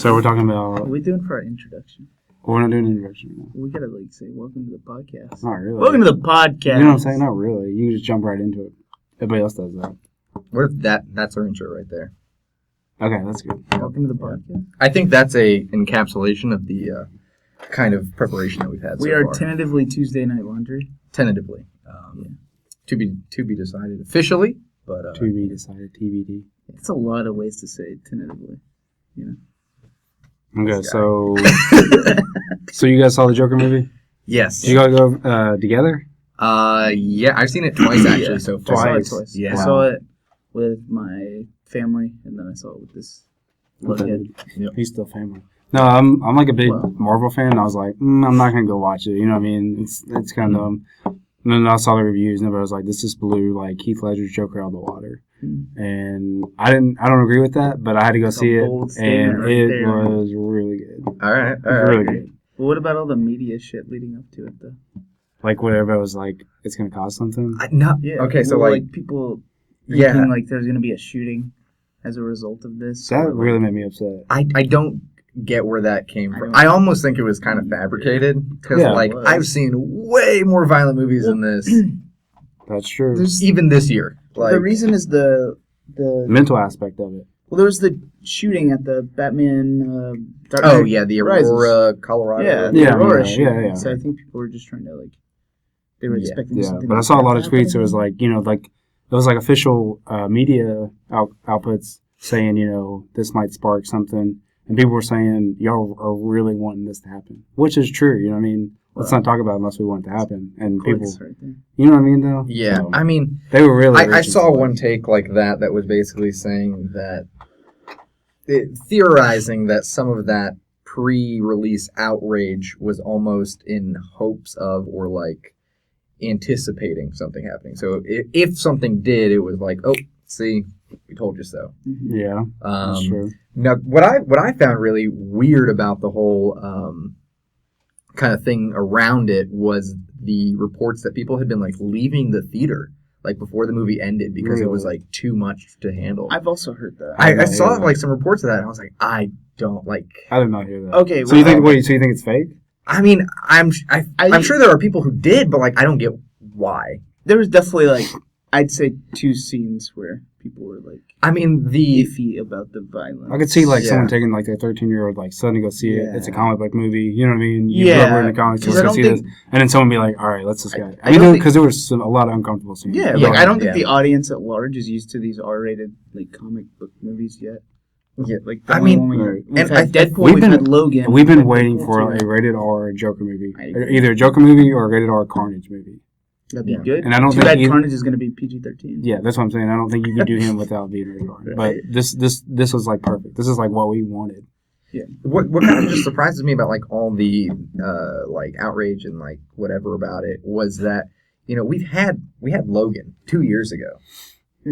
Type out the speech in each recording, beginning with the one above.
So we're talking about... What are we doing for our introduction? We're not doing an introduction now. We gotta say welcome to the podcast. Not really. Welcome to the podcast. You know what I'm saying? Not really. You can just jump right into it. Everybody else does that. What if that's our intro right there? Okay, that's good. Welcome to the podcast. I think that's a encapsulation of the kind of preparation that we've had so We are far. tentatively Tuesday Night Laundry. Tentatively. To be decided officially, but... To be decided, TBD. It's a lot of ways to say it, tentatively. You know? Okay, so... So you guys saw the Joker movie? Yes. Did you guys go together? Yeah, I've seen it twice actually so far. I saw it twice. Yeah. I saw it with my family, and then I saw it with this luckhead. Yep. He's still family. No, I'm like a big Well. Marvel fan. And I was like, I'm not gonna go watch it. You know what I mean? It's kind of And then I saw the reviews, and everybody was like, "This just blew like Heath Ledger's Joker out of the water." And I don't agree with that, but I had to go That's a see it, bold statement and right it there. was really good. All right. It was really good. Well, what about all the media shit leading up to it, though? Like whatever, was like, it's gonna cost something. Okay, so well, like people yeah. thinking like there's gonna be a shooting as a result of this. That or, really made me upset. I don't get where that came I from. don't- I almost think it was kind of fabricated because Yeah, like it was. I've seen way more violent movies than this, That's true. There's even this year. Like the reason is the Mental aspect of it. well, there was the shooting at the Batman. Dark oh Knight yeah, the Rises. Aurora, Colorado. Yeah, the Yeah, Aurora yeah, shooting. yeah. So I think people were just trying to like they were Yeah, expecting Yeah, something. but I like saw a that lot to of happen tweets. It was again. like, like it was like official media outputs saying, this might spark something, and people were saying y'all are really wanting this to happen, which is true. You know what I mean? Let's not talk about it unless we want it to happen. And people, Clicks right there. you know what I mean, though. Yeah, So, I mean, they were really. I reaching saw for it. one take like that was basically saying that theorizing that some of that pre-release outrage was almost in hopes of or like anticipating something happening. So if something did, it was like, oh, see, we told you so. Mhm. Yeah, that's true. Now, what I found really weird about the whole kind of thing around it was the reports that people had been like leaving the theater like before the movie ended because it was Really? like too much to handle. I've also heard that. I saw Yeah. like some reports of that, and I was like, I don't like. I did not hear that. Okay, So you well, think? Wait. So you think it's fake? I mean, I'm sure there are people who did, but like I don't get why. there was definitely like I'd say two scenes where people were like I mean, the iffy about the violence. I could see like Yeah. someone taking like their 13-year-old like son to go see it. Yeah. It's a comic book movie. You know what I mean? You Yeah, grew up in the comics. 'cause Let's I go don't see think- this, and then someone be like, "All right, let's just go." I don't think- Because there was a lot of uncomfortable scenes. Yeah, Yeah, like I don't think yeah. the audience at large is used to these R-rated like comic book movies yet. Yeah. Like the I only mean, one right. we've and had I- Deadpool, we've we've been- had Logan. We've been had waiting Deadpool for too. a rated R Joker movie, I agree. either a Joker movie or a rated R Carnage movie. That'd be Yeah. good. And I don't Too think bad either- Carnage is going to be PG-13. Yeah, that's what I'm saying. I don't think you could do him without being rated R. But Right. this was like perfect. This is like what we wanted. what kind of just surprises me about like all the like outrage and like whatever about it was that we had Logan 2 years ago,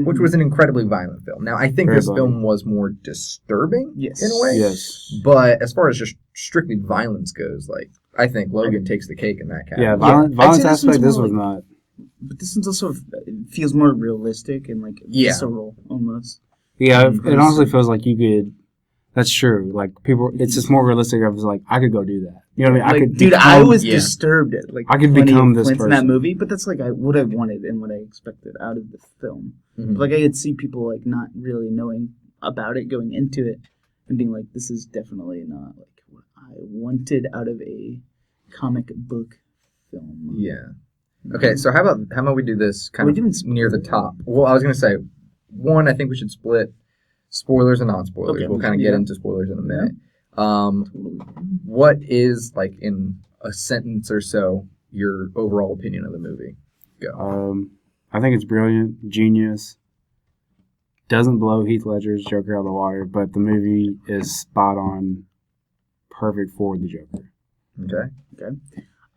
which was an incredibly violent film. Now I think Very this violent. film was more disturbing Yes. in a way. Yes. But as far as just strictly violence goes, like I think Logan takes the cake in that category. Yeah, I'd violence say this aspect. one's This more was like- not. But this one's also it feels more realistic and like Yeah. visceral almost. Yeah, Mhm. it honestly feels like you could. That's true. Like people, it's just more realistic. I was like, I could go do that. You know what I mean? Like, I could. dude, I become- was yeah. disturbed at like I could plenty become of this points in that person. movie, but that's like what I wanted and what I expected out of the film. Mhm. Like I could see people like not really knowing about it going into it and being like, this is definitely not like what I wanted out of a comic book film. Yeah. Okay, so how about we do this kind We're of doing near the top? Well, I was gonna say, one, I think we should split spoilers and non-spoilers. Okay. We'll kind of get Yeah. into spoilers in a minute. Totally. What is like in a sentence or so your overall opinion of the movie? Go. I think it's brilliant, genius. Doesn't blow Heath Ledger's Joker out of the water, but the movie is spot on, perfect for the Joker. Okay.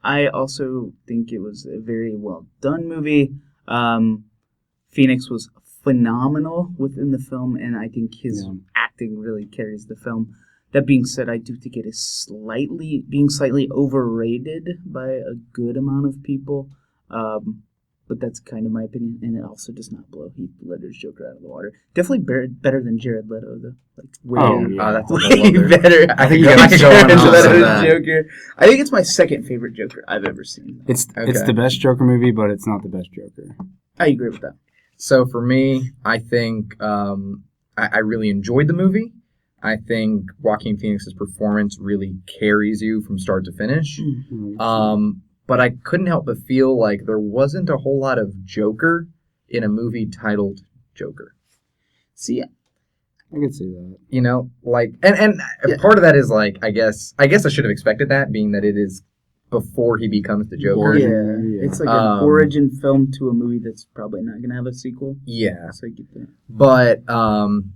I also think it was a very well done movie. Phoenix was phenomenal within the film, and I think his Yeah. acting really carries the film. That being said, I do think it is slightly overrated by a good amount of people. But but that's kind of my opinion, and it also does not blow Heath Ledger's Joker out of the water. Definitely better than Jared Leto, though. Like way, That's a way whole other- better. I think than I could go on and Jared on Leto's about that. Joker. I think it's my second favorite Joker I've ever seen. It's Okay. the best Joker movie, but it's not the best Joker. I agree with that. So for me, I think I really enjoyed the movie. I think Joaquin Phoenix's performance really carries you from start to finish. But I couldn't help but feel like there wasn't a whole lot of Joker in a movie titled Joker. See, I could see that. You know, like, and Yeah. part of that is like, I guess I should have expected that, being that it is before he becomes the Joker. yeah, it's like an origin film to a movie that's probably not going to have a sequel. Yeah. So I get that. But,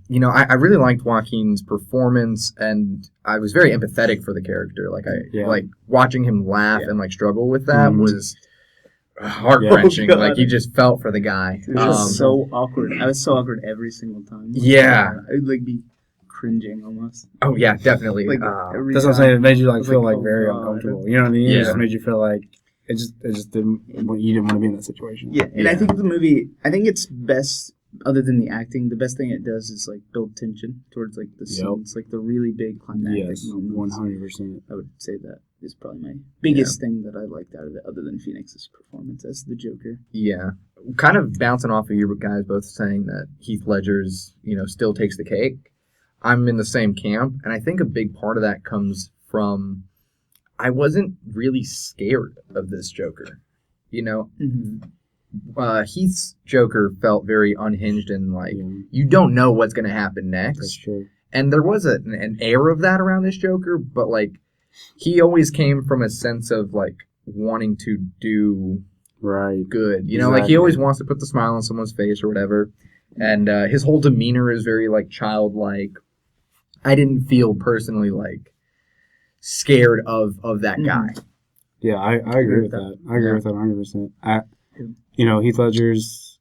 you know, I really liked Joaquin's performance, and I was very empathetic for the character. Like, like watching him laugh and, like, struggle with that was heart-wrenching. Oh, God. Like, you just felt for the guy. It was so awkward. I was so awkward every single time. Yeah. I would, like, be cringing almost. Oh, yeah, definitely. Like, every That's what I'm time. saying. It made you like was feel like, like oh, very God. uncomfortable. You know what I mean? Yeah. It just made you feel like it just didn't. You didn't want to be in that situation. Yeah, and I think the movie, I think it's best, other than the acting, the best thing it does is, like, build tension towards, like, the scenes, like, the really big climactic Yes, moments. 100%. I would say that is probably my biggest thing that I liked out of it, other than Phoenix's performance as the Joker. Yeah. Kind of bouncing off of you guys both saying that Heath Ledger's, you know, still takes the cake. I'm in the same camp, and I think a big part of that comes from I wasn't really scared of this Joker. You know, Heath's Joker felt very unhinged and like you don't know what's going to happen next. That's true. And there was an air of that around this Joker, but like he always came from a sense of like wanting to do good. You know, like he always wants to put the smile on someone's face or whatever. And his whole demeanor is very like childlike. I didn't feel personally like scared of that guy. Yeah, I agree with that. I agree with that 100%. You know, Heath Ledger's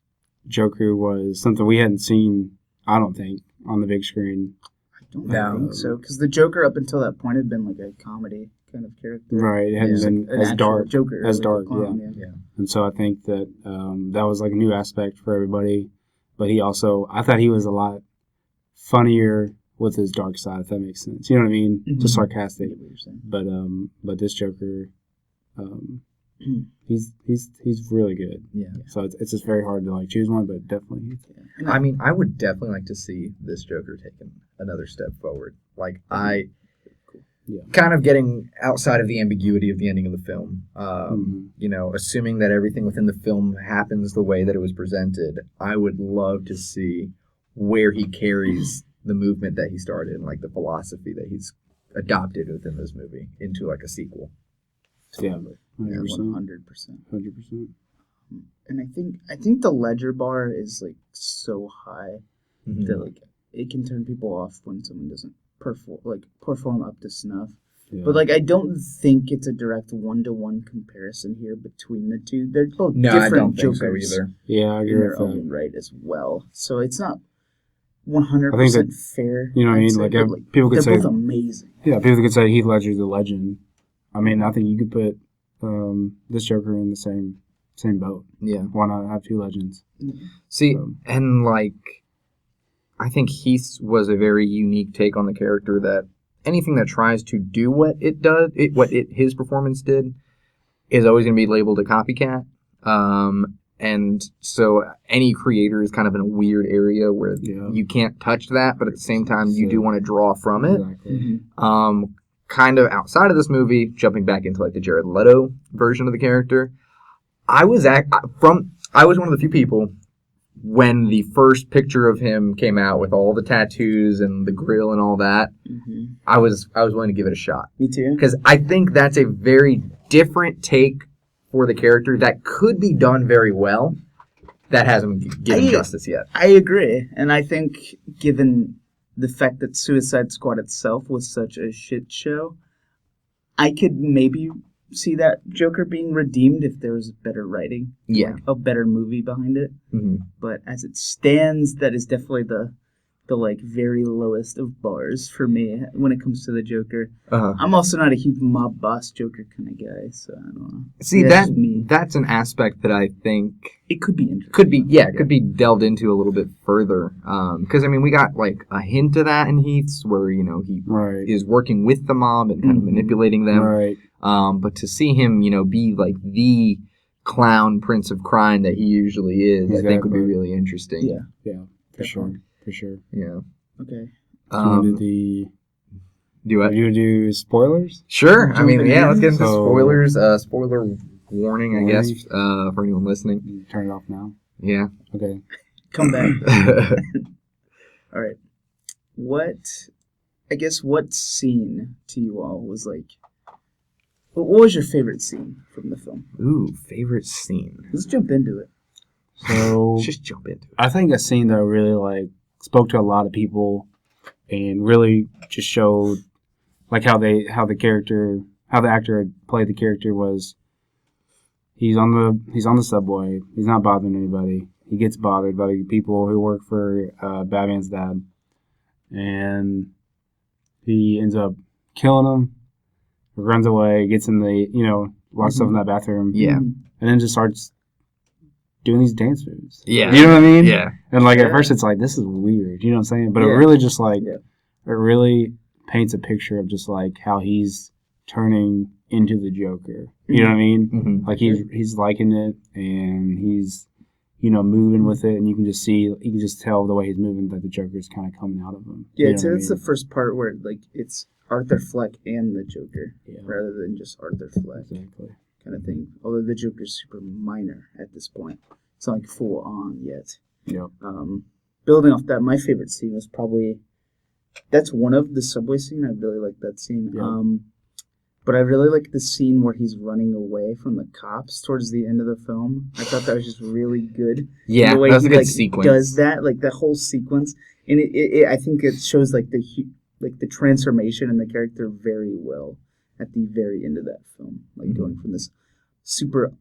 Joker was something we hadn't seen, I don't think, on the big screen. I don't think so, because the Joker up until that point had been like a comedy kind of character. Right, it hadn't been an as actual dark. Joker, as like dark, a clown, yeah. And so I think that that was like a new aspect for everybody. But he also, I thought he was a lot funnier with his dark side, if that makes sense. You know what I mean? Just sarcastic. But this Joker, he's really good. Yeah. So it's just very hard to like choose one, but definitely. Yeah. I mean, I would definitely like to see this Joker taking another step forward. Like kind of getting outside of the ambiguity of the ending of the film. You know, assuming that everything within the film happens the way that it was presented, I would love to see where he carries the movement that he started and like the philosophy that he's adopted within this movie into like a sequel. Yeah, 100%. 100%. And I think the Ledger bar is like so high that like it can turn people off when someone doesn't perform up to snuff. Yeah. But like I don't think it's a direct 1-to-1 comparison here between the two. They're both different I don't Jokers think so either. Yeah, I agree in their with that. own right as well. So it's not 100% fair. You know what I mean? Like people could say they're both amazing. Yeah, people could say Heath Ledger's a legend. I mean, I think you could put this Joker in the same boat. Yeah. Why not have two legends? See, and like, I think Heath was a very unique take on the character that anything that tries to do what it does, his performance did, is always going to be labeled a copycat. And so any creator is kind of in a weird area where you can't touch that, but at the same time, you do want to draw from it. Exactly. Kind of outside of this movie, jumping back into like the Jared Leto version of the character, I was one of the few people when the first picture of him came out with all the tattoos and the grill and all that. I was willing to give it a shot. Me too. Because I think that's a very different take for the character that could be done very well. That hasn't given justice yet. I agree, and I think given the fact that Suicide Squad itself was such a shit show, I could maybe see that Joker being redeemed if there was better writing. Yeah. Like a better movie behind it. But as it stands, that is definitely the the like very lowest of bars for me when it comes to the Joker. Uh-huh. I'm also not a huge mob boss Joker kind of guy, so I don't know. See, That's just me. that's an aspect that I think It could be interesting. could be delved into a little bit further. Because I mean, we got like a hint of that in Heath's, where he is working with the mob and kind of manipulating them. Right. But to see him, be like the clown prince of crime that he usually is, I think would be really interesting. Yeah, for sure. Yeah. Okay. Do what? You do spoilers? Sure. I mean, let's get into So- spoilers. Spoiler warning, I guess, for anyone listening. You turn it off now. Yeah. Okay. Come back. All right. What scene to you all was like, what was your favorite scene from the film? Ooh, favorite scene. Let's jump into it. So Just jump into it. I think a scene that really like spoke to a lot of people and really just showed like how the actor had played the character was he's on the subway, he's not bothering anybody. He gets bothered by the people who work for Batman's dad, and he ends up killing him, runs away, gets in the lots of stuff in that bathroom, Yeah. and then just starts doing these dance moves. Yeah. You know what I mean? Yeah. And like at first it's like, this is weird, you know what I'm saying? But it really just like it really paints a picture of just like how he's turning into the Joker. You know what I mean? Mm-hmm. Like he's liking it and he's moving with it, and you can just tell the way he's moving that the Joker's kind of coming out of him. Yeah, You know what I it's the mean? first part where like it's Arthur Fleck and the Joker Yeah. rather than just Arthur Fleck Exactly. kind of thing. Although the Joker's super minor at this point. It's not like full on yet. Yep. Building off that, my favorite scene was probably that's one of the subway scene. I really like that scene. Yeah. But I really like the scene where he's running away from the cops towards the end of the film. I thought that was just really good. Yeah, the way that was he a good like sequence. does that, like that whole sequence, and it I think it shows like the transformation in the character very well at the very end of that film, like going from this super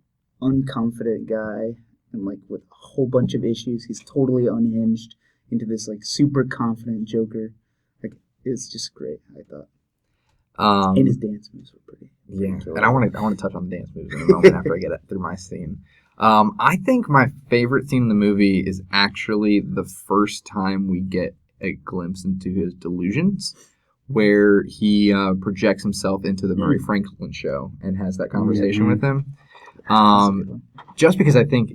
unconfident guy and like with a whole bunch of issues, he's totally unhinged, into this like super confident Joker. Like it's just great, I thought. And his dance moves were pretty. Yeah, killer. and I want to touch on the dance moves in a moment after I get through my scene. I think my favorite scene in the movie is actually the first time we get a glimpse into his delusions, where he projects himself into the Murray Franklin show and has that conversation with him. Just because I think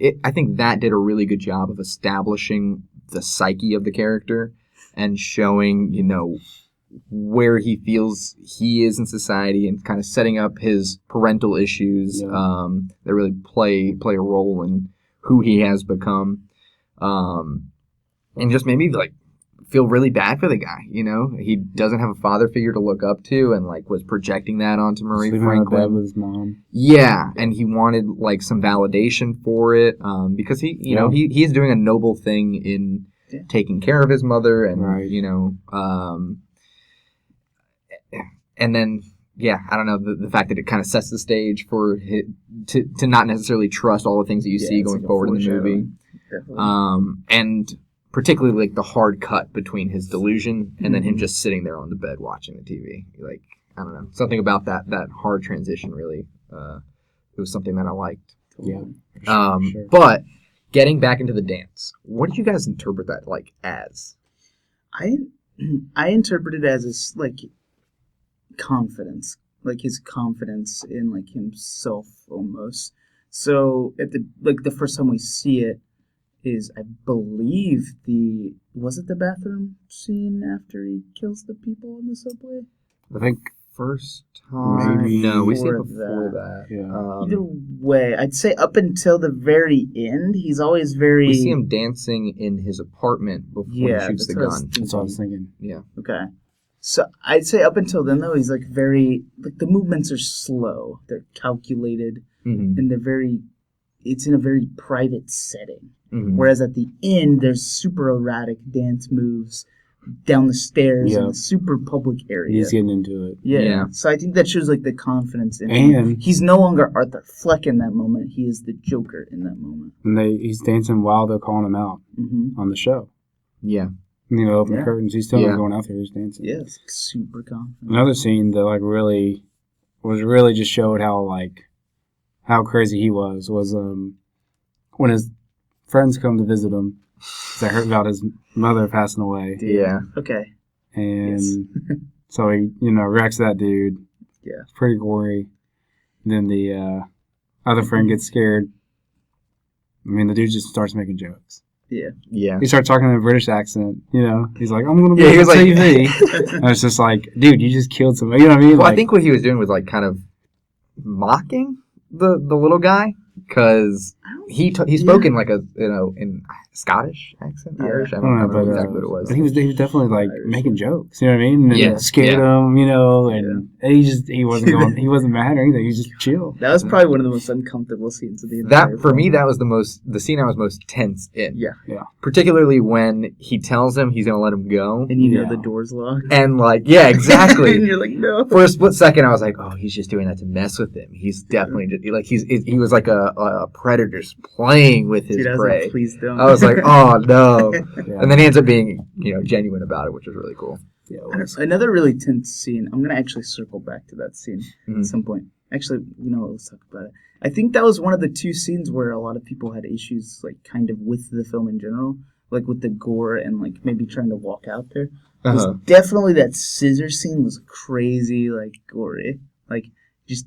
that did a really good job of establishing the psyche of the character and showing, where he feels he is in society and kind of setting up his parental issues that really play a role in who he has become. And just made me like feel really bad for the guy, He doesn't have a father figure to look up to and like was projecting that onto Murray Franklin. With his mom. Yeah, and he wanted like some validation for it because he is doing a noble thing in taking care of his mother and and then, I don't know, the fact that it kind of sets the stage for to not necessarily trust all the things that you see going forward in the movie. And particularly, like, the hard cut between his delusion and then him just sitting there on the bed watching the TV. Like, I don't know. Something about that hard transition really, it was something that I liked. Yeah. Sure. But getting back into the dance, what did you guys interpret that, like, as? I interpreted it as like confidence, like his confidence in like himself almost. So at the first time we see it is, I believe, was it the bathroom scene after he kills the people in the subway? I think first time. Maybe No, we see it before before that. Yeah. Either way, I'd say up until the very end, he's always very. We see him dancing in his apartment before he shoots the gun. That's what I was thinking. Yeah. Okay. So I'd say up until then, though, he's like very, like the movements are slow. They're calculated, and they're very, it's in a very private setting. Whereas at the end, there's super erratic dance moves down the stairs in a super public area. He's getting into it. Yeah. So I think that shows like the confidence in And him. He's no longer Arthur Fleck in that moment. He is the Joker in that moment. And he's dancing while they're calling him out on the show. Yeah. Open the curtains. He's still not going out there. He's dancing. Yeah, it's super confident. Another scene that really just showed how crazy he was when his friends come to visit him. They heard about his mother passing away. Yeah. Okay. And so he, wrecks that dude. Yeah. It's pretty gory. And then the other friend gets scared. The dude just starts making jokes. Yeah. He starts talking in a British accent. He's like, I'm going to be on like, TV. And it's just like, dude, you just killed somebody. You know what I mean? Well, I think what he was doing was kind of mocking the little guy, because he spoke in in Scottish accent, Irish. I don't know exactly what it was. But he was definitely making jokes. You know what I mean? And scared him. And he wasn't mad or anything. He was just chill. That was probably one of the most uncomfortable scenes of the entire for me, that was the scene I was most tense in. Yeah. Particularly when he tells him he's gonna let him go, and the door's locked. And exactly. And you're like, no. For a split second, I was like, oh, he's just doing that to mess with him. He's definitely he was like a predator just playing with his prey. Like, please don't. I was like, oh no. And then he ends up being genuine about it, which was really cool. Yeah, another really tense scene. I'm gonna actually circle back to that scene at some point. Actually, let's talk about it. I think that was one of the two scenes where a lot of people had issues, kind of with the film in general, with the gore and maybe trying to walk out there. Was definitely that scissor scene was crazy, gory, just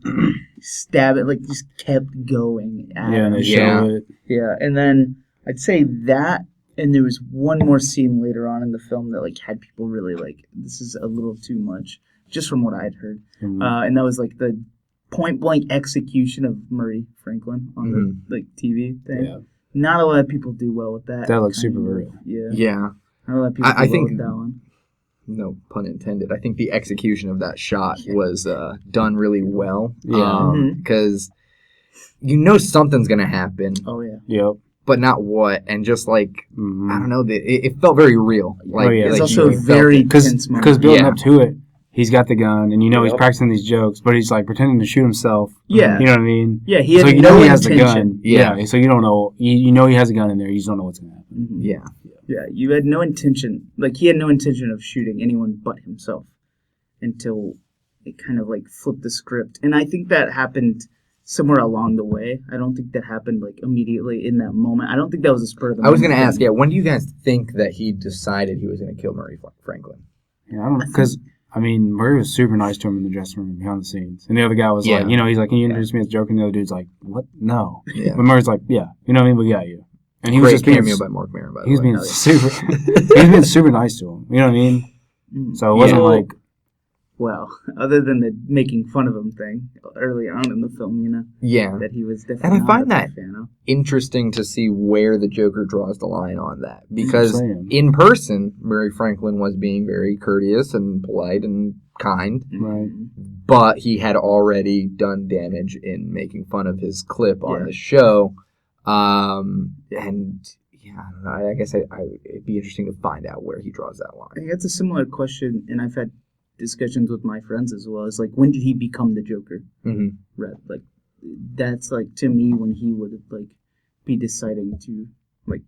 stab it, just kept going. And they show it. Yeah, and then I'd say that. And there was one more scene later on in the film that had people really this is a little too much, just from what I had heard. Mm-hmm. And that was the point blank execution of Murray Franklin on the TV thing. Yeah. Not a lot of people do well with that. That looks super real. Yeah. Yeah. Not a lot of people do well with that one. No pun intended. I think the execution of that shot was done really well. Yeah. Because something's gonna happen. Oh yeah. Yep. But not what, and just I don't know, it felt very real. It's also very tense moment. Because building up to it, he's got the gun, and he's practicing these jokes, but he's pretending to shoot himself. Yeah, you know what I mean. Yeah, he had no he intention. has the gun. Yeah, so you don't know. You know he has a gun in there. You just don't know what's gonna happen. Mm-hmm. Yeah. You had no intention. He had no intention of shooting anyone but himself until it kind of flipped the script, and I think that happened somewhere along the way. I don't think that happened immediately in that moment. I don't think that was a spur of the moment. I was going to ask, when do you guys think that he decided he was going to kill Murray Franklin? Yeah, I don't know, because Murray was super nice to him in the dressing room behind the scenes, and the other guy was he's like, can you introduce me as a joke? And the other dude's like, what? No. Yeah. But Murray's like, yeah, you know what I mean? We got you. And he was just cameo by Mark Maron, by the way. He was being super nice to him. You know what I mean? So it wasn't well, other than the making fun of him thing early on in the film, that he was definitely. And I find that interesting to see where the Joker draws the line on that, because in person, Murray Franklin was being very courteous and polite and kind, right? But he had already done damage in making fun of his clip on the show, and. Yeah, I don't know. I guess it'd be interesting to find out where he draws that line. I think that's a similar question, and I've had discussions with my friends as well. It's when did he become the Joker? Mm-hmm. Right, that's to me when he would be deciding to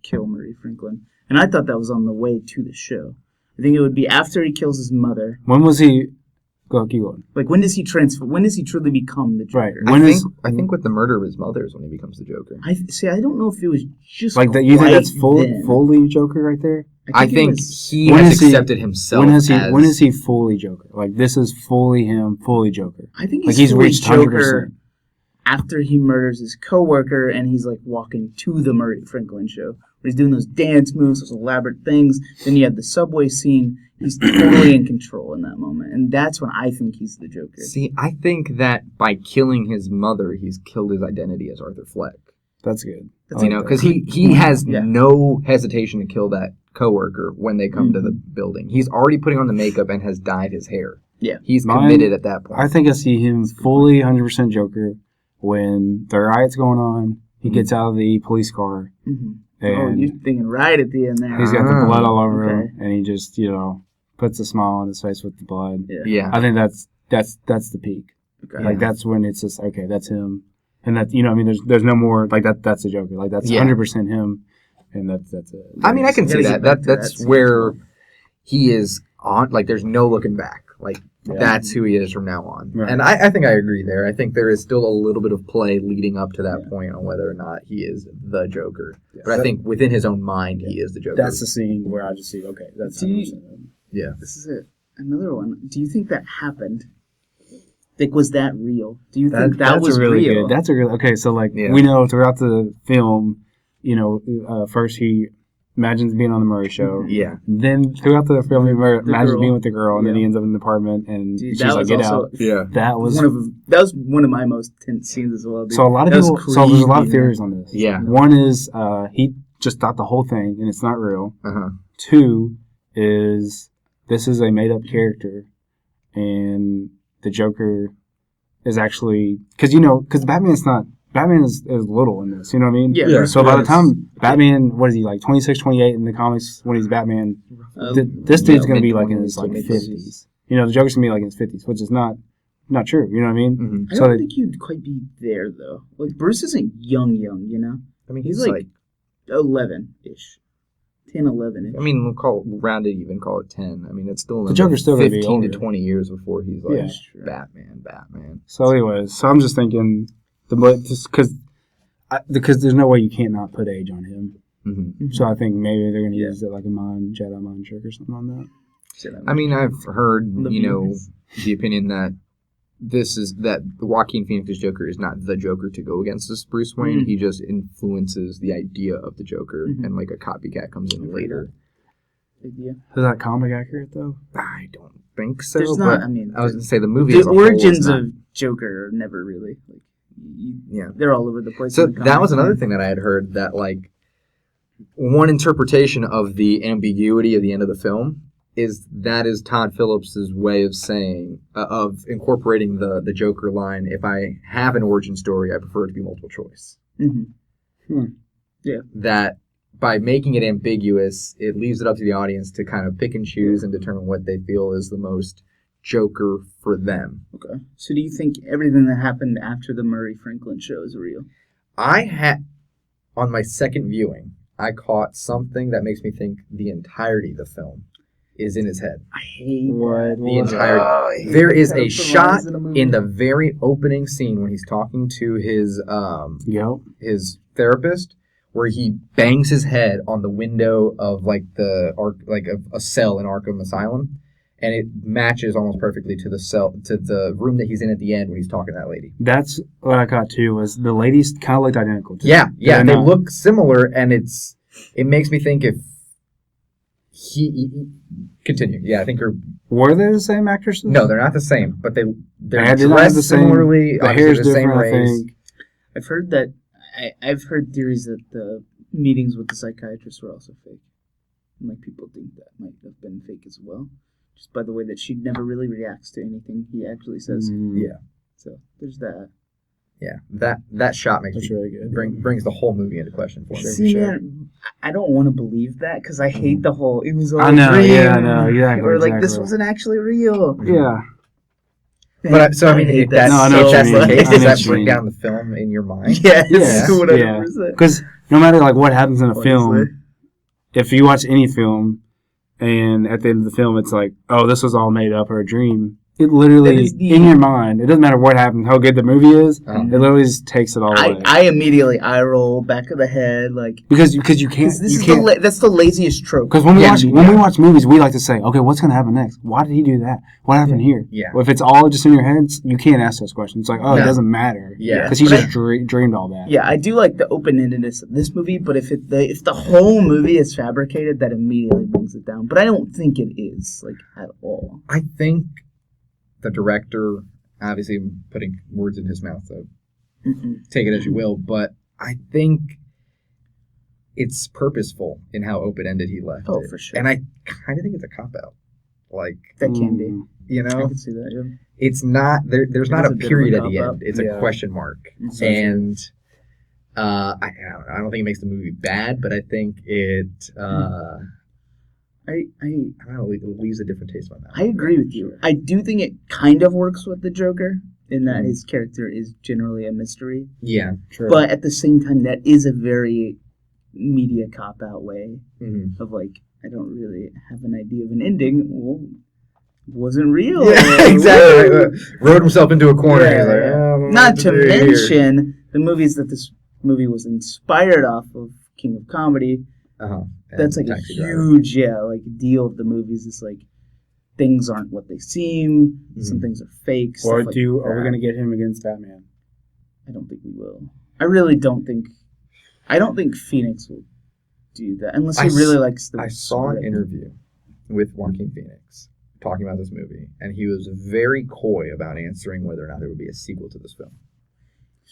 kill Murray Franklin, and I thought that was on the way to the show. I think it would be after he kills his mother. When was he? Keep going. When does he transfer? When does he truly become the Joker? Right. I think with the murder of his mother is when he becomes the Joker. I don't know if it was just that. You think that's fully Joker right there? I think he has accepted himself. When is he fully Joker? This is fully him, fully Joker. I think he's reached Joker 100%. After he murders his coworker and he's walking to the Murray Franklin show, where he's doing those dance moves, those elaborate things. Then you have the subway scene. He's totally in control in that moment, and that's when I think he's the Joker. See, I think that by killing his mother, he's killed his identity as Arthur Fleck. That's good. Because he has no hesitation to kill that coworker when they come to the building. He's already putting on the makeup and has dyed his hair. Yeah, he's committed at that point. I think I see him fully 100% Joker when the riot's going on. He gets out of the police car. And you're thinking right at the end there. He's got the blood all over him, and he just puts a smile on his face with the blood. Yeah. I think that's the peak. Okay. That's when it's just that's him, and that there's no more that's the Joker. That's 100% him, and that's it. I mean, I can see that. That's where he is on, like, there's no looking back. Like, that's who he is from now on. Right. And I think I agree there. I think there is still a little bit of play leading up to that point on whether or not he is the Joker. Yeah. But I think within his own mind, he is the Joker. That's the scene where I just see, okay, that's yeah. This is it. Another one. Do you think that happened? Like, was that real? Do you think that was really real? Good. That's a real. Okay, so like we know throughout the film, first he imagines being on the Murray show. Yeah. Then throughout the film, he imagines being with the girl, and then he ends up in the apartment, and she's like, "Get out." Yeah. That was one of my most tense scenes as well. Dude. So a lot of people. So there's a lot of theories on this. Yeah. One is he just thought the whole thing, and it's not real. Uh-huh. Two is this is a made up character, and the Joker is actually because Batman is little in this, you know what I mean? Yeah. So by the time Batman, what is he, like 26, 28 in the comics when he's Batman, this dude's going to be like in his like 50s. You know, the Joker's going to be like in his 50s, which is not true, you know what I mean? Mm-hmm. I don't think he'd quite be there, though. Like, Bruce isn't young, you know? I mean, he's like 11-ish. 10, 11-ish. I mean, we'll call it 10. I mean, it's still the Joker's still 15 to 20 years before he's like Batman. So anyways, so I'm just thinking, because there's no way you can't not put age on him. Mm-hmm. So I think maybe they're going to use it like a Jedi mind trick or something on that. I mean, I've heard, the opinion that that Joaquin Phoenix's Joker is not the Joker to go against this Bruce Wayne. Mm-hmm. He just influences the idea of the Joker, and like a copycat comes in later. Idea. Is that comic accurate though? I don't think so. There's not. I mean, I was going to say the movie. The origins of Joker are never really they're all over the place. So that was another thing that I had heard, that like one interpretation of the ambiguity of the end of the film is Todd Phillips' way of saying, of incorporating the Joker line, if I have an origin story, I prefer it to be multiple choice. Mm-hmm. Yeah. That by making it ambiguous, it leaves it up to the audience to kind of pick and choose and determine what they feel is the most Joker for them. Okay. So do you think everything that happened after the Murray Franklin show is real? On my second viewing, I caught something that makes me think the entirety of the film is in his head. I hate the entirety. There is a shot in the very opening scene when he's talking to his therapist, where he bangs his head on the window of like a cell in Arkham Asylum, and it matches almost perfectly to the room that he's in at the end when he's talking to that lady. That's what I caught too. Was the ladies kind of looked identical? Yeah, they look similar, and it makes me think if he continue. Yeah, I think were they the same actresses? No, they're not the same, but they're dressed similarly. The hair's different, race. I think. I've heard that. I've heard theories that the meetings with the psychiatrist were also fake, and like people think that might have been fake as well, just by the way that she never really reacts to anything he actually says. Yeah. So there's that. Yeah, that shot makes me really good. Brings the whole movie into question for me. See, man, I don't want to believe that because I hate the whole. It was all I know, real. yeah, I know, exactly. Or like this wasn't actually real. Yeah. But so I mean, if that's the case, does that bring down the film in your mind? Yes, yeah, 100%. Because no matter like what happens in a film, if you watch any film, and at the end of the film, it's like, oh, this was all made up or a dream. It literally, in your mind, it doesn't matter what happens, how good the movie is, it literally just takes it all away. I immediately eye roll, back of the head, like... Because you can't... That's the laziest trope. Because when we watch movies, we like to say, okay, what's going to happen next? Why did he do that? What happened here? Yeah. Well, if it's all just in your head, you can't ask those questions. It's like, it doesn't matter. Yeah. Because he just dreamed all that. Yeah, I do like the open-endedness of this movie, but if the whole movie is fabricated, that immediately brings it down. But I don't think it is, like, at all. I think... the director, obviously I'm putting words in his mouth, so take it as you will, but I think it's purposeful in how open-ended he left it. For sure. And I kind of think it's a cop-out. Like, that can be. You know? I can see that, yeah. It's not, there's not a period at the end. It's a question mark. And I don't think it makes the movie bad, but I think it... I don't know, it leaves a different taste in my mouth. I agree with you. I do think it kind of works with the Joker in that his character is generally a mystery. Yeah, true. But at the same time, that is a very media cop-out way of like, I don't really have an idea of an ending. Well, wasn't real. Yeah, exactly. Wrote himself into a corner. Yeah, He's like, yeah. I don't know Not what to do here." mention the movies that this movie was inspired off of, King of Comedy. Uh-huh. That's like a Taxi Driver. huge, like deal of the movies. It's like things aren't what they seem. Some things are fake. Or stuff like are we that. going to get him against Batman? I don't think we will. I really don't think. I don't think Phoenix will do that unless he really likes the. I saw an interview with Joaquin Phoenix talking about this movie, and he was very coy about answering whether or not there would be a sequel to this film.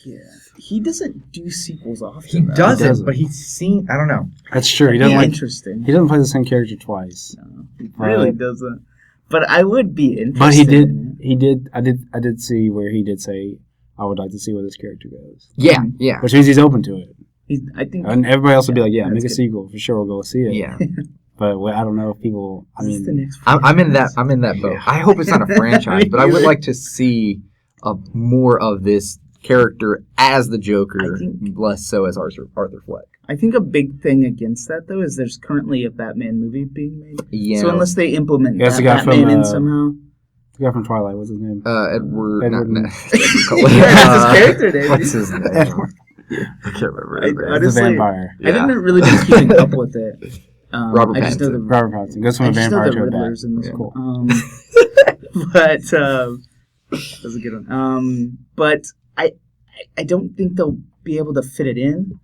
Yeah, he doesn't do sequels often. He though. doesn't, but he's seen. I don't know. That's true. He That'd doesn't be like. interesting. He doesn't play the same character twice. No, he really doesn't. But I would be interested. But he did. in it. He did. I did see where he did say, "I would like to see where this character goes," Yeah, yeah, which means he's open to it. I think. And everybody else would be like, "Yeah, That's make a good. sequel for sure. We'll go see it." yeah. But I don't know if people. I This is the mean, next I'm in that. I'm in that boat. I hope it's not a franchise, but I would like to see more of this character as the Joker, I think- less so as Arthur Fleck. I think a big thing against that though is there's currently a Batman movie being made. Yeah. So unless they implement Yeah, it's that the guy from, Batman in somehow, the guy from Twilight. What's his name? Edward. Edward. that's his character name. What's his name? Edward. I can't remember. I- his name. I He's just- a Honestly, vampire. I didn't really been keeping up with it. Robert I just know Pattinson. the Robert Pattinson goes from I a just know vampire the to a Riddlers bat. in this Yeah. one. But that's a good one. But I don't think they'll be able to fit it in,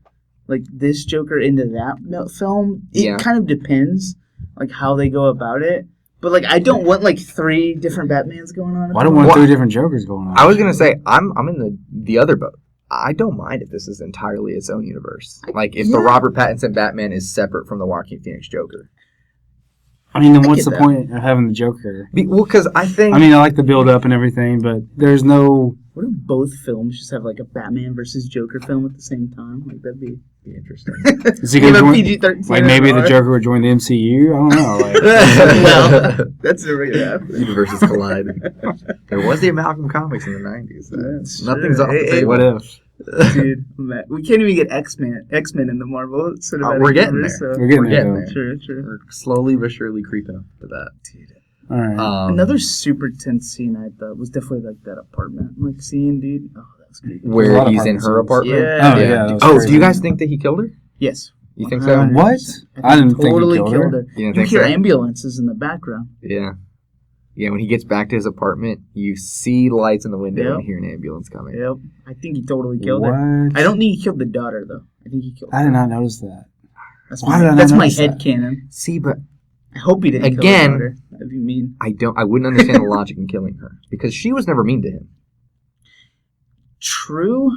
like this Joker into that film. It Yeah. kind of depends, like how they go about it. But like I don't want like 3 different Batmans going on. Why don't we want 3 different Jokers going on? I was gonna say I'm in the other boat. I don't mind if this is entirely its own universe. Like if the Yeah. Robert Pattinson Batman is separate from the Joaquin Phoenix Joker. I mean, then I what's get the that. point of having the Joker? Well, because I think. I mean, I like the build up and everything, but there's no. What if both films just have like a Batman versus Joker film at the same time? Like that'd be interesting. Is he Give gonna a join, PG-13 like maybe or the R. Joker would join the MCU? I don't know. Like, Well, that's never gonna happen. Universes collide. There was the Amalgam Comics in the 90s. That's Nothing's true. off the Hey, table. what if? Dude, man, we can't even get X-Men in the Marvel cinematic We're getting universe, there. so- We're getting there. getting though. there. True. We're slowly but surely creeping up to that. Dude. All right. Another super tense scene I thought was definitely like that apartment like scene, dude. Oh, that was creepy. There's a Where lot of he's in her apartment apartment. Yeah. Oh, yeah, that was Oh, crazy. do you guys think that he killed her? Yes. You think so? 100%. What? I didn't think he totally killed her. You didn't You think hear so? ambulances in the background. Yeah. Yeah, when he gets back to his apartment, you see lights in the window Yep. and hear an ambulance coming. Yep. I think he totally killed What? her. I don't think he killed the daughter though. I think he killed her. I did not notice that. That's Why did I my, not that's my notice head that? canon. See, but I hope he didn't kill Again- the daughter. That'd be mean. I wouldn't understand the logic in killing her because she was never mean to him. True.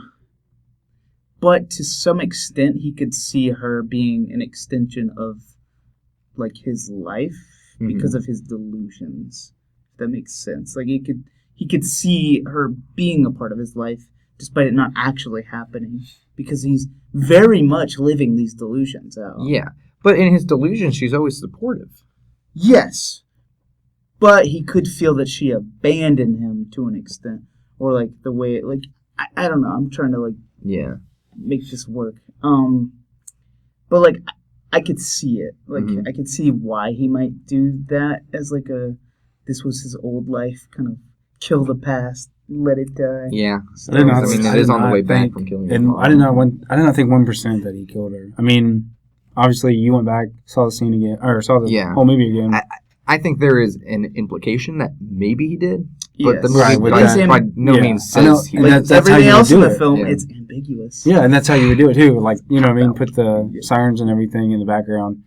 But to some extent, he could see her being an extension of, like, his life because of his delusions. If that makes sense. Like, he could see her being a part of his life, despite it not actually happening, because he's very much living these delusions out. Yeah, but in his delusion, she's always supportive. Yes, but he could feel that she abandoned him to an extent, or like the way, like I don't know. I'm trying to like Yeah. make this work. But like I could see it. Like Mhm. I could see why he might do that as like this was his old life, kind of kill the past, let it die. Yeah. So, I did not- I mean, I it is did on the not way back think- from killing her. And I did not think 1% that he killed her. I mean, obviously you went back, saw the scene again, or saw the Yeah. whole movie again. I think there is an implication that maybe he did, but the yes. movie Right, with by that- no yeah. means I know, says he and did. Like that's how everything you would else in do the it. film, Yeah. it's ambiguous. Yeah, and that's how you would do it too. Like, you know what I mean? Put the sirens and everything in the background.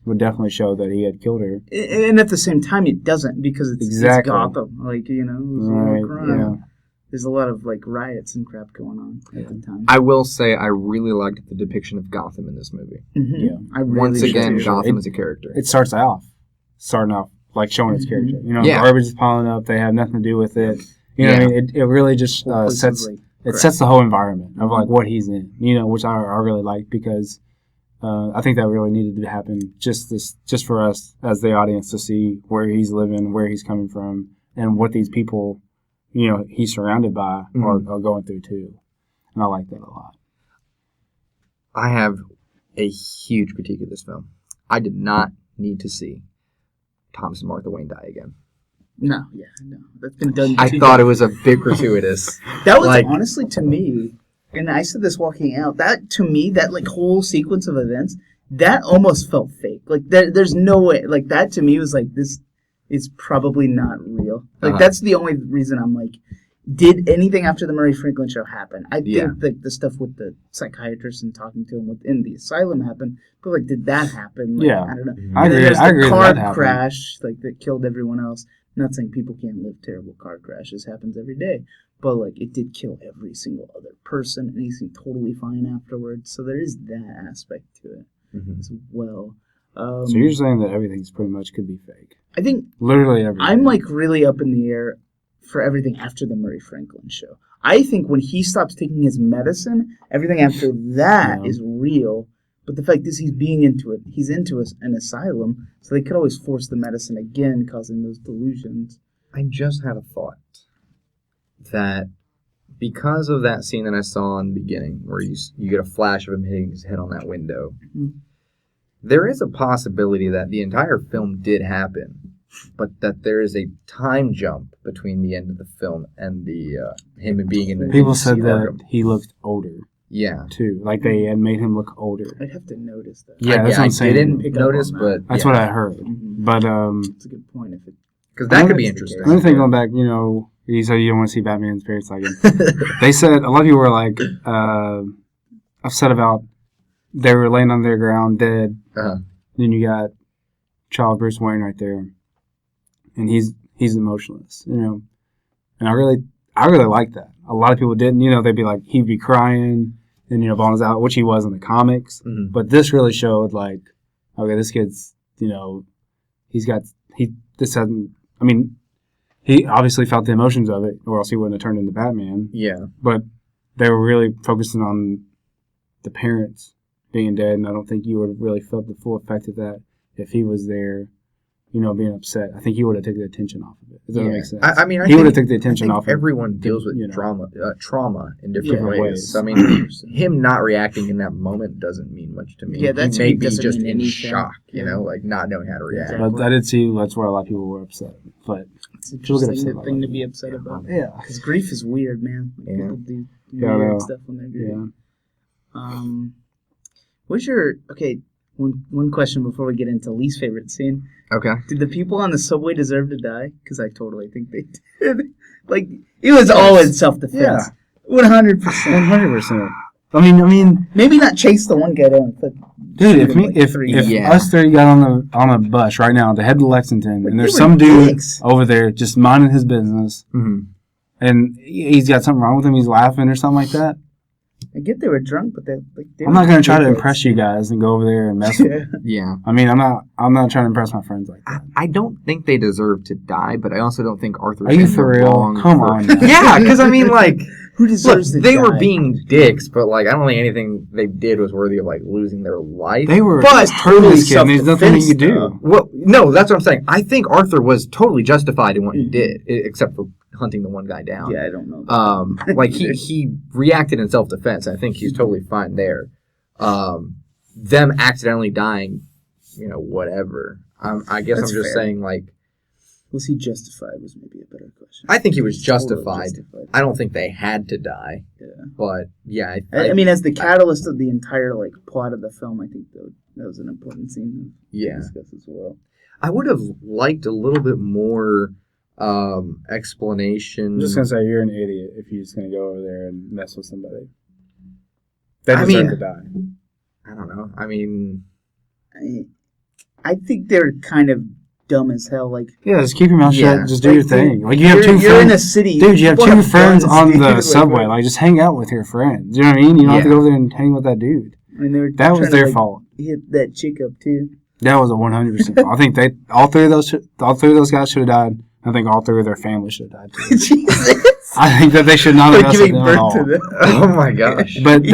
Would definitely show that he had killed her. And at the same time, it doesn't because it's Exactly. Gotham. Like, you know, it was a Right, crime. yeah. There's a lot of like riots and crap going on at the time. I will say I really liked the depiction of Gotham in this movie. Yeah. I really Once did again, too. Gotham is a character. It starting off like showing its character. You know, Yeah. garbage is piling up. They have nothing to do with it. You know what I mean? It really just Whole place sets is, like, it crap. sets the whole environment of like what he's in. You know, which I really like because I think that really needed to happen just for us as the audience to see where he's living, where he's coming from, and what these people, you know, he's surrounded by are going through too. And I like that a lot. I have a huge critique of this film. I did not need to see Thomas and Martha Wayne die again. No, that's been done. I thought it was a bit gratuitous. That was honestly to me, and I said this walking out. That to me, that like whole sequence of events, that almost felt fake. Like there's no way. Like that to me was like this is probably not real. Like that's the only reason I'm like, did anything after the Murray Franklin show happen? I think that the stuff with the psychiatrist and talking to him within the asylum happened. But like, did that happen? Like, I don't know. I agree. There's the car crash like that killed everyone else. I'm not saying people can't live terrible car crashes. Happens every day. But, like, it did kill every single other person, and he seemed totally fine afterwards. So there is that aspect to it as well. So you're saying that everything's pretty much could be fake? I think... Literally everything. I'm, like, really up in the air for everything after the Murray Franklin show. I think when he stops taking his medicine, everything after that is real. But the fact is he's into an asylum, so they could always force the medicine again, causing those delusions. I just had a thought that because of that scene that I saw in the beginning, where you get a flash of him hitting his head on that window, there is a possibility that the entire film did happen, but that there is a time jump between the end of the film and the him being in the... People said that he looked older. Yeah. Too. Like they had made him look older. I'd have to notice that. Yeah, that's what I'm saying. I didn't notice, but... That's what I heard. But, That's a good point. Because that could be interesting. Another thing going back, you said you don't want to see Batman's parents again. They said, a lot of people were like, upset about they were laying on their ground dead. Then you got child Bruce Wayne right there. And he's emotionless, And I really like that. A lot of people didn't, they'd be like, he'd be crying, and, Bond's out, which he was in the comics. But this really showed, like, okay, this kid's, he obviously felt the emotions of it, or else he wouldn't have turned into Batman. Yeah. But they were really focusing on the parents being dead, and I don't think you would have really felt the full effect of that if he was there, being upset. I think he would have taken the attention off of it. Does that make sense? He would have taken the attention off of it. Everyone deals with trauma in different ways. So, him not reacting in that moment doesn't mean much to me. Yeah, that's he may be just in shock, like not knowing how to react. But I did see that's where a lot of people were upset. But it's an interesting thing to be upset about. Yeah. Because grief is weird, man. People do weird stuff when they're grieving. What's your... Okay, one question before we get into least favorite scene. Okay. Did the people on the subway deserve to die? Because I totally think they did. Like, it was all in self-defense. Yeah. 100%. 100%. I mean, maybe not chase the one guy down. But dude, if us three got on a bus right now to head to Lexington, and there's some dude over there just minding his business, and he's got something wrong with him, he's laughing or something like that. I get they were drunk, but they I'm not going to try to impress you guys and go over there and mess with you. Yeah. I mean, I'm not trying to impress my friends like that. I don't think they deserve to die, but I also don't think Arthur's... Are you for real? Come on. Yeah, because I mean, like... Who deserves to die? They were being dicks, but like I don't think anything they did was worthy of like losing their life. They were totally scared. There's nothing you could do. Well, no, that's what I'm saying. I think Arthur was totally justified in what he did, except for hunting the one guy down. Yeah, I don't know. Like he reacted in self-defense. I think he's totally fine there. Them accidentally dying, whatever. I guess that's I'm just saying, like, was he justified? Was maybe a better question. I think he was justified. I don't think they had to die. Yeah. But yeah, I mean, as the catalyst of the entire like plot of the film, I think that was an important scene to discuss as well. I would have liked a little bit more explanation. I'm just gonna say you're an idiot if you're just gonna go over there and mess with somebody. They deserve to die. I don't know. I mean, I think they're kind of dumb as hell. Like, yeah, just keep your mouth shut. Just do your thing. Like, you have two friends. You're in a city, dude. You have two friends on the subway. Like, just hang out with your friends. You know what I mean? You don't have to go over there and hang with that dude. I mean, that was their fault. Hit that chick up too. That was a 100%. I think all three of those guys should have died. I think all three of their families should have died too. Jesus. I think that they should not have messed with them at all. Oh my gosh! But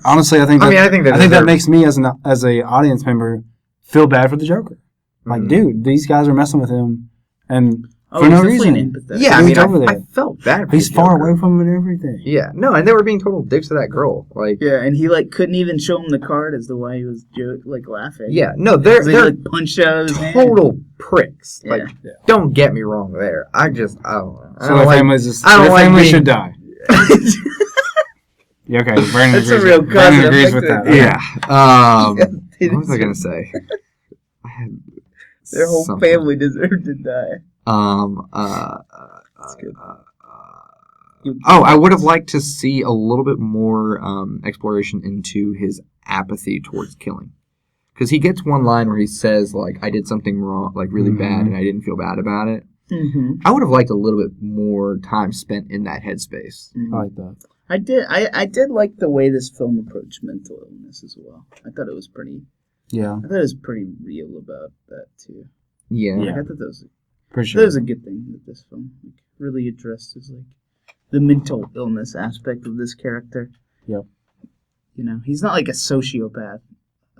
honestly, I think that makes me as an audience member feel bad for the Joker. Like, dude, these guys are messing with him, and Oh, For no he's definitely reason. empathetic. Yeah, I He's mean, over I there. felt bad for He's the far Joker. away from him and everything. Yeah, no, and they were being total dicks to that girl. Like, Yeah, and he like couldn't even show him the card as to why he was like laughing. yeah, no, 'Cause they're like punched out of his hand. total pricks. Like, Yeah. don't get me wrong there. I don't know. So the family should die. Yeah, okay, Brandon That's a agrees, real with, Brandon agrees with cause-and-effect that. Yeah. They What was I gonna deserve- say? I had Their whole something. family deserved to die. That's good. I would have liked to see a little bit more exploration into his apathy towards killing. Because he gets one line where he says, like, I did something wrong, like, really bad, and I didn't feel bad about it. Mm-hmm. I would have liked a little bit more time spent in that headspace. Mm-hmm. I like that. I did like the way this film approached mental illness as well. I thought it was pretty real about that too. Yeah. Like, I thought that was For that sure. was a good thing that this film really addressed is like the mental illness aspect of this character. Yep. You know, he's not like a sociopath,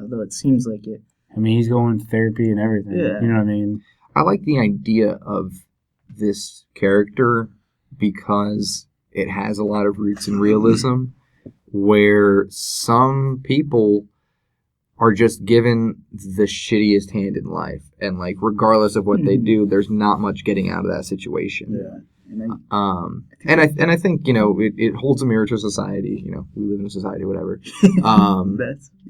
although it seems like it. I mean, he's going to therapy and everything. Yeah. You know what I mean? I like the idea of this character because it has a lot of roots in realism where some people are just given the shittiest hand in life. And, like, regardless of what they do, there's not much getting out of that situation. Yeah. And I think, you know, it holds a mirror to society. You know, we live in a society, whatever.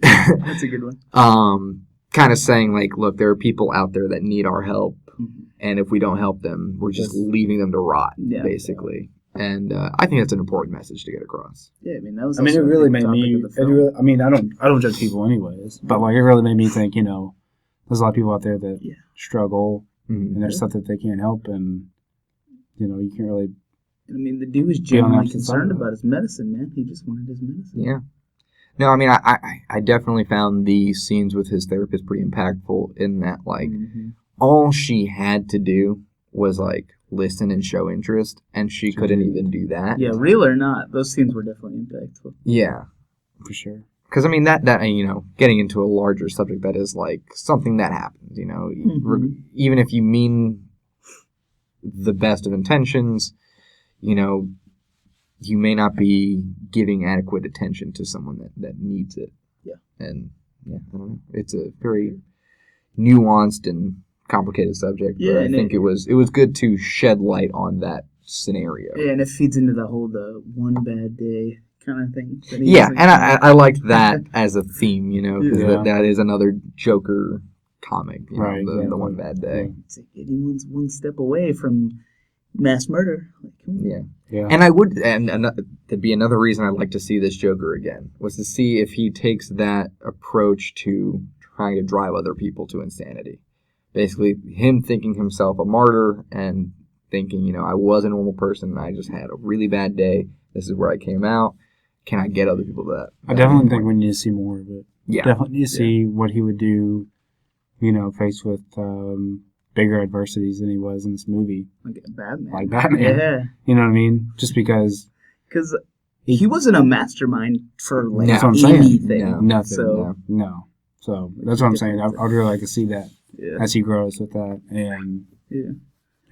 That's a good one. Kind of saying, like, look, there are people out there that need our help. Mhm. And if we don't help them, we're just leaving them to rot, basically. And I think that's an important message to get across. Yeah, I mean that was. I mean, it also a really big made topic me. of the It film. really, I mean, I don't judge people anyways, but like it really made me think. You know, there's a lot of people out there that struggle, and there's stuff that they can't help, and you know, you can't really. I mean, the dude was Be on the genuinely opposite side concerned of it. about his medicine, man. He just wanted his medicine. Yeah. No, I mean, I definitely found the scenes with his therapist pretty impactful in that, like, all she had to do was, like, listen and show interest, and she couldn't even do that. Yeah, real or not, those scenes were definitely impactful. Yeah. For sure. Because, I mean, that you know, getting into a larger subject that is, like, something that happens, you know, even if you mean the best of intentions, you know, you may not be giving adequate attention to someone that needs it. Yeah. And, yeah, I don't know. It's a very nuanced and complicated subject, Yeah, but I and think it was good to shed light on that scenario. Yeah, and it feeds into the whole the one bad day kind of thing. That he Yeah, was, like, and I liked that as a theme, you know, because Yeah. that is another Joker comic, you know, Right, the yeah, one bad day. It's like anyone's one step away from mass murder. Like, come on. Yeah. Yeah. And I would, and that'd be another reason I'd like to see this Joker again, was to see if he takes that approach to trying to drive other people to insanity. Basically, him thinking himself a martyr and thinking, you know, I was a normal person and I just had a really bad day. This is where I came out. Can I get other people to that? I definitely think we need to see more of it. Yeah. Definitely need to see what he would do, you know, faced with bigger adversities than he was in this movie. Like Batman. Like Batman. Yeah. You know what I mean? Just because Because he wasn't a mastermind for like No. That's what I'm saying. anything. No. nothing. So No. So that's what I'm saying. I'd really like to see that yeah, as he grows with that. And yeah.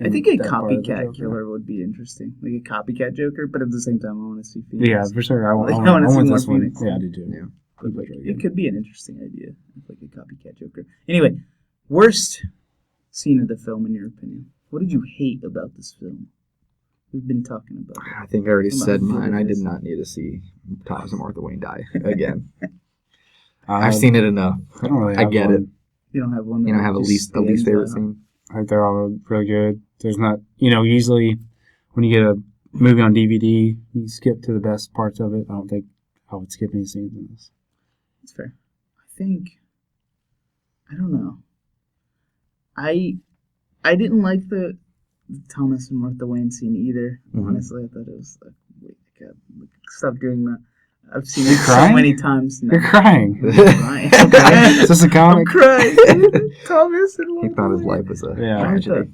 I think a that part of the copycat Joker. killer would be interesting, like a copycat Joker. But at the same time, I want to see Phoenix. Yeah, for sure. I Like, I want wanna see this more one. Phoenix. Yeah, I do too. Yeah. But, like, it could be an interesting idea, like a copycat Joker. Anyway, worst scene of the film in your opinion? What did you hate about this film? We've been talking about it. I think I already Come on, said give mine. it I did this. not need to see Thomas and Martha Wayne die again. I've I've seen it enough. I don't really. I Have get one. it. You don't have one. You that don't have a just the least stands favorite out? scene. I think they're all really good. There's not, you know, usually when you get a movie on DVD, you skip to the best parts of it. I don't think I would skip any scenes in this. That's fair. I don't know. I didn't like the Thomas and Martha Wayne scene either. Mhm. Honestly, I thought it was like, wait, God, stop doing that. I've seen it You're so crying? many times now. You're crying. I'm crying. Is this a I'm comic? crying. Thomas and He Martha thought his Wayne. life was a Yeah. tragedy.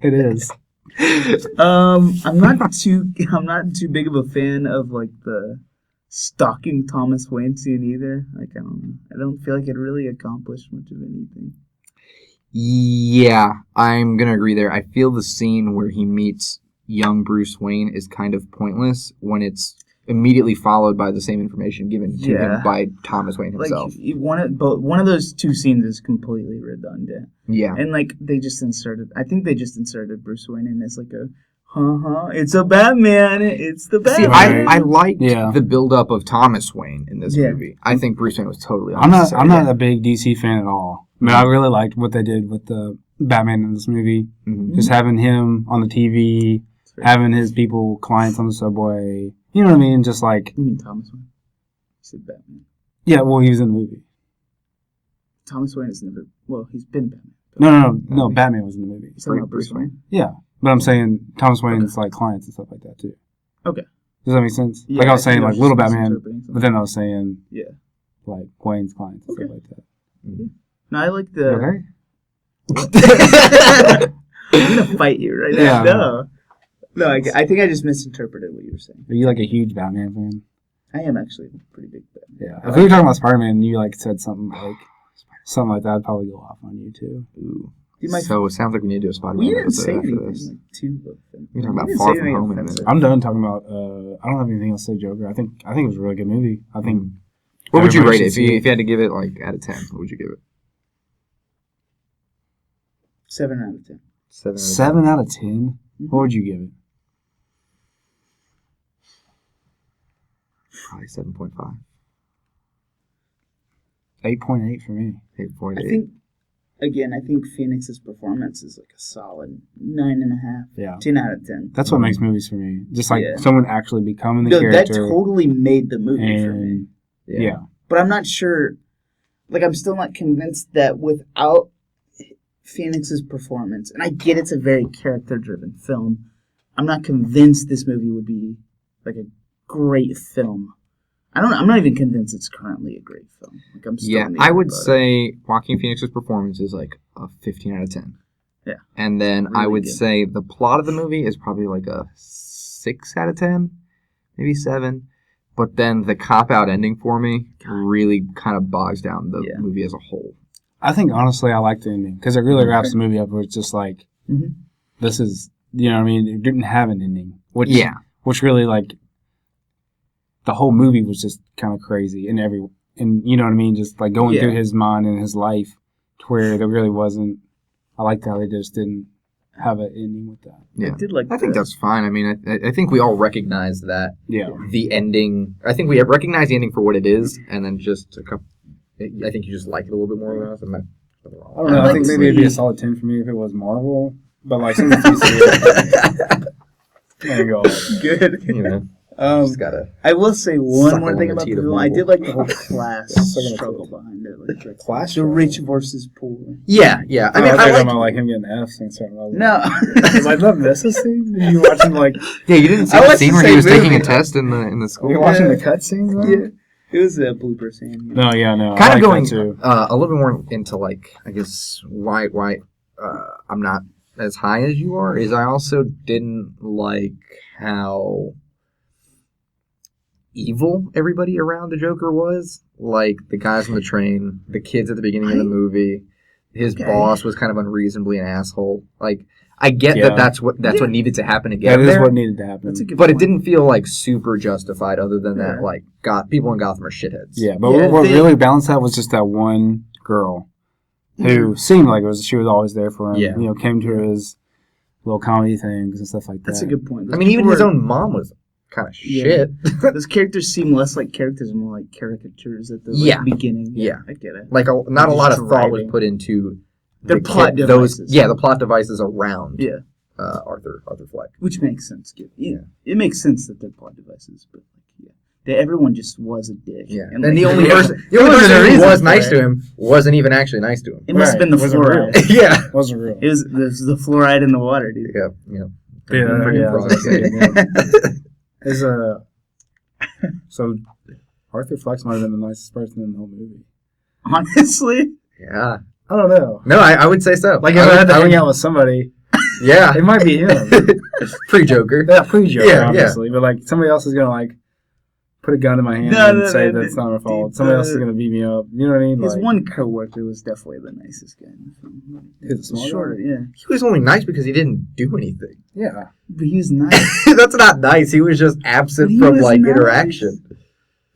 It is. I'm not too big of a fan of like the stalking Thomas Wayne scene either. Like I don't know. I don't feel like it really accomplished much of anything. Yeah, I'm gonna agree there. I feel the scene where he meets young Bruce Wayne is kind of pointless when it's immediately followed by the same information given to him by Thomas Wayne himself. Like one of those two scenes is completely redundant. Yeah, and like they just inserted. I think they just inserted Bruce Wayne in as like a it's a Batman. It's the Batman. See, I liked the build-up of Thomas Wayne in this movie. I think Bruce Wayne was totally unnecessary. I'm not a big DC fan at all. I mean, I really liked what they did with the Batman in this movie. Mm-hmm. Just having him on the TV, having his clients on the subway. You know what I mean? Just like... You mean Thomas Wayne? You said Batman. Yeah, well, he was in the movie. Thomas Wayne has never... Well, he's been Batman. No, Batman was in the movie. He's talking about Bruce Wayne? Yeah. But I'm saying Thomas Wayne's like clients and stuff like that too. Okay. Does that make sense? Yeah, like I was saying like Little Batman, but then I was saying like Wayne's clients and stuff like that. Mm-hmm. No, I like the... Okay. I'm going to fight you right now. No, I think I just misinterpreted what you were saying. Are you like a huge Batman fan? I am actually a pretty big Batman. Yeah. If we were talking about Spider-Man and you like said something like that, I'd probably go off on you too. Ooh. So it sounds like we need to do a Spider-Man. We didn't say anything like too of them. You're talking about Far From Home in a minute. I'm done talking about. I don't have anything else to say, Joker. I think it was a really good movie. I think. What would you rate it if you had to give it like out of 10? What would you give it? 7 out of 10. 7 out of 10. Mm-hmm. What would you give it? Probably 7.5. 8.8 for me. 8.8. I think Phoenix's performance is like a solid 9.5. Yeah. 10 out of 10. That's what makes movies for me. Just like someone actually becoming the character. That totally made the movie for me. Yeah. But I'm not sure. Like, I'm still not convinced that without Phoenix's performance, and I get it's a very character-driven film, I'm not convinced this movie would be like a great film. I'm not even convinced it's currently a great film. Like, I'm still I would say Joaquin Phoenix's performance is like a 15 out of 10. Yeah. And then really I would say the plot of the movie is probably like a 6 out of 10, maybe 7. But then the cop-out ending for me really kind of bogs down the movie as a whole. I think, honestly, I like the ending because it really wraps the movie up where it's just like, this is, you know what I mean? It didn't have an ending. Which really, like, the whole movie was just kind of crazy and you know what I mean? Just like going through his mind and his life to where there really wasn't. I liked how they just didn't have an ending with that. Yeah, I think that's fine. I mean, I think we all recognize that. Yeah. The ending. I think we recognize the ending for what it is, and then just I think you just like it a little bit more than us. I don't know. I think maybe it'd be a solid 10 for me if it was Marvel, but like since you see it, there you go. Good. You know. I will say one more thing about the film. I did like the whole class struggle behind it. Like the class, the rich versus poor. Yeah. I mean, I like him getting F's and certain levels. No, was I not miss a scene? Did you watching like? Yeah, you didn't see the scene where he was taking a test in the school. You're watching the cut scenes. Yeah, it was a blooper scene. No. Kind of going a little bit more into like I guess why I'm not as high as you are is I also didn't like how evil everybody around the Joker was. Like the guys on the train, the kids at the beginning of the movie, his boss was kind of unreasonably an asshole. Like I get that's what needed to happen again. That is what needed to happen. But it didn't feel like super justified other than that like people in Gotham are shitheads. Yeah, but what really balanced that was just that one girl who seemed like she was always there for him. Yeah. You know, came to his little comedy things and stuff like that. That's a good point. I mean, even his own mom was kind of shit. Those characters seem less like characters and more like caricatures at the beginning. Yeah, I get it. Like not a lot of thought was put into their plot devices. The plot devices around Arthur Fleck. Which makes sense. It makes sense that they're plot devices, but everyone just was a dick. Yeah, and the only person who was nice to him wasn't even actually nice to him. It must have been the fluoride. It wasn't real. It was the fluoride in the water, dude. So Arthur Fleck might have been the nicest person in the whole movie. Honestly? Yeah. I don't know. No, I would say so. Like if I had to hang out with somebody, it might be him. Pre-Joker. Yeah, pre-Joker, obviously. But like somebody else is gonna like put a gun in my hand and say that's not my fault. Somebody else is gonna beat me up. You know what I mean? His Like, one coworker was definitely the nicest guy in the film. Who's the small guy? Shorter, yeah. He was only nice because he didn't do anything. yeah. But he was nice. That's not nice. He was just absent But he from was like nice. interaction.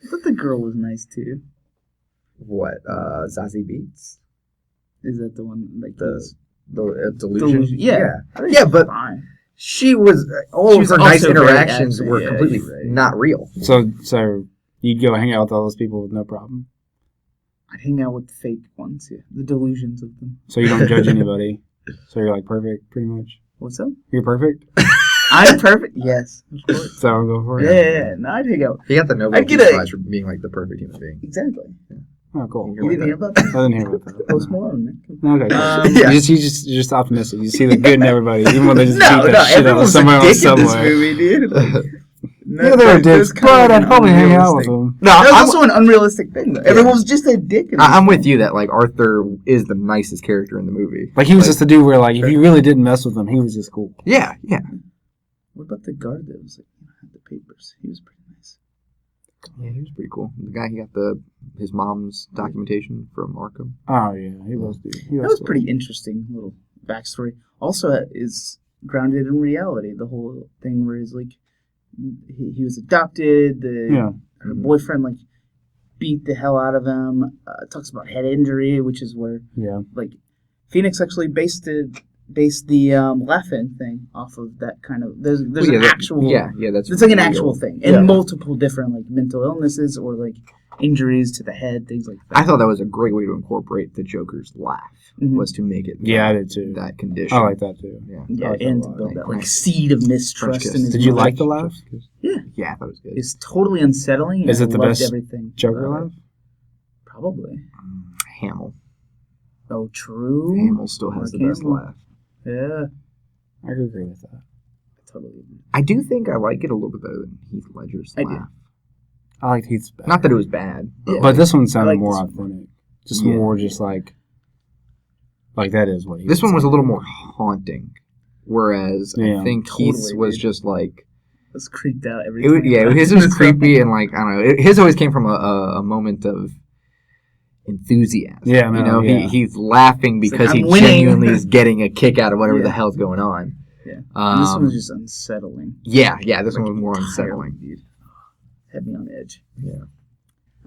I thought the girl was nice too. What? Zazie Beetz? Is that the one like The delusion? Yeah. I think Yeah, she's but fine. she was all She of was her nice also very interactions absent, were yeah, completely you're right. not real. So you'd go hang out with all those people with no problem. I'd hang out with the fake ones, yeah. The delusions of them. So you don't judge anybody. So you're like perfect, pretty much. What's up? You're perfect. I'm perfect? Yes, of course. So I'm going for it. Yeah. No, I'd hang out. He got the Nobel I'd get Peace a- Prize for being like the perfect human being. Exactly. Oh, cool. You didn't hear about I that? didn't hear about that. Post Malone, man. Okay. Yeah. You're just optimistic. You see the good in everybody, even when they just No, beat that shit out of everyone's a somebody on dick in this somewhere. movie, dude. Like, Yeah, they're dicks, but I'd probably hang out with them. No, That was I'm, also an unrealistic thing, though. Everyone was just a dick. In this I'm with film. you that like Arthur is the nicest character in the movie. Like he was just a dude where like if you really didn't mess with him, he was just cool. Yeah. What about the guard that was like, had the papers? He was pretty nice. Yeah, he was pretty cool. The guy he got his mom's documentation from Arkham. Oh yeah, he was dude. He That was cool. pretty interesting little backstory. Also, is grounded in reality. The whole thing where he's like, he was adopted. Her boyfriend like beat the hell out of him. Talks about head injury, which is where like Phoenix actually based the laughing thing off of that kind of. There's an actual that's it's like an real. actual thing and multiple different like mental illnesses or like injuries to the head, things like that. I thought that was a great way to incorporate the Joker's laugh. Mhm. Was to make it I did too. that condition. I like that too. Yeah. Yeah, I like that and a to lot. build that Like like seed of mistrust French in his Did you mother. like the laugh? Yeah, I thought it was good. It's totally unsettling. Is and it I the loved best everything Joker about it. laugh? Probably. Hamill. Oh, true. Hamill still has the Mark best Hamill. laugh. Yeah, I could agree with that. I totally agree. I do think I like it a little bit better than Heath Ledger's I do. laugh. I liked Heath's better. Not that it was bad. Yeah. But this one sounded I like more this one. authentic. Just Yeah. more just like that is what he This would one was say. a little more haunting, whereas Yeah. I think Totally, Heath's was dude. just like I was creeped out every it. time. His was creepy and like I don't know. His always came from a moment of enthusiasm. Yeah, no, yeah. He's laughing It's because like, he I'm winning. genuinely is getting a kick out of whatever Yeah. the hell's going on. Yeah. And this one Um, was just unsettling. yeah. This one Like, was more entirely, unsettling. dude. Had me on edge.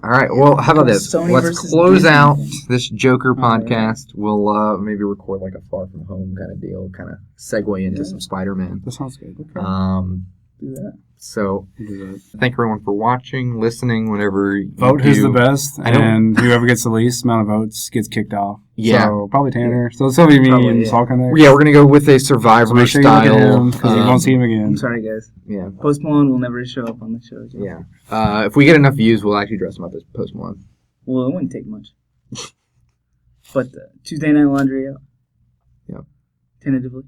All right. Well, how about this? Sony Let's versus close Disney out thing. this Joker right. podcast. We'll maybe record like a Far From Home kind of deal, kind of segue into some Spider-Man. That sounds good. Okay. Do that. So We'll do that. thank everyone for watching, listening. Whenever you Vote who's do. the best, I know. and whoever gets the least amount of votes gets kicked off. Yeah. So probably Tanner. So it's gonna be me Probably, and yeah. Sulca next. Yeah, we're gonna go with a So Survivor make sure you look at style. him because you won't see him again. I'm sorry, guys. Yeah, Post Malone will never show up on the show again. yeah. If we get enough views, we'll actually dress him up as Post Malone. Well, it wouldn't take much. But Tuesday Night Laundry out. Yep. Tentatively.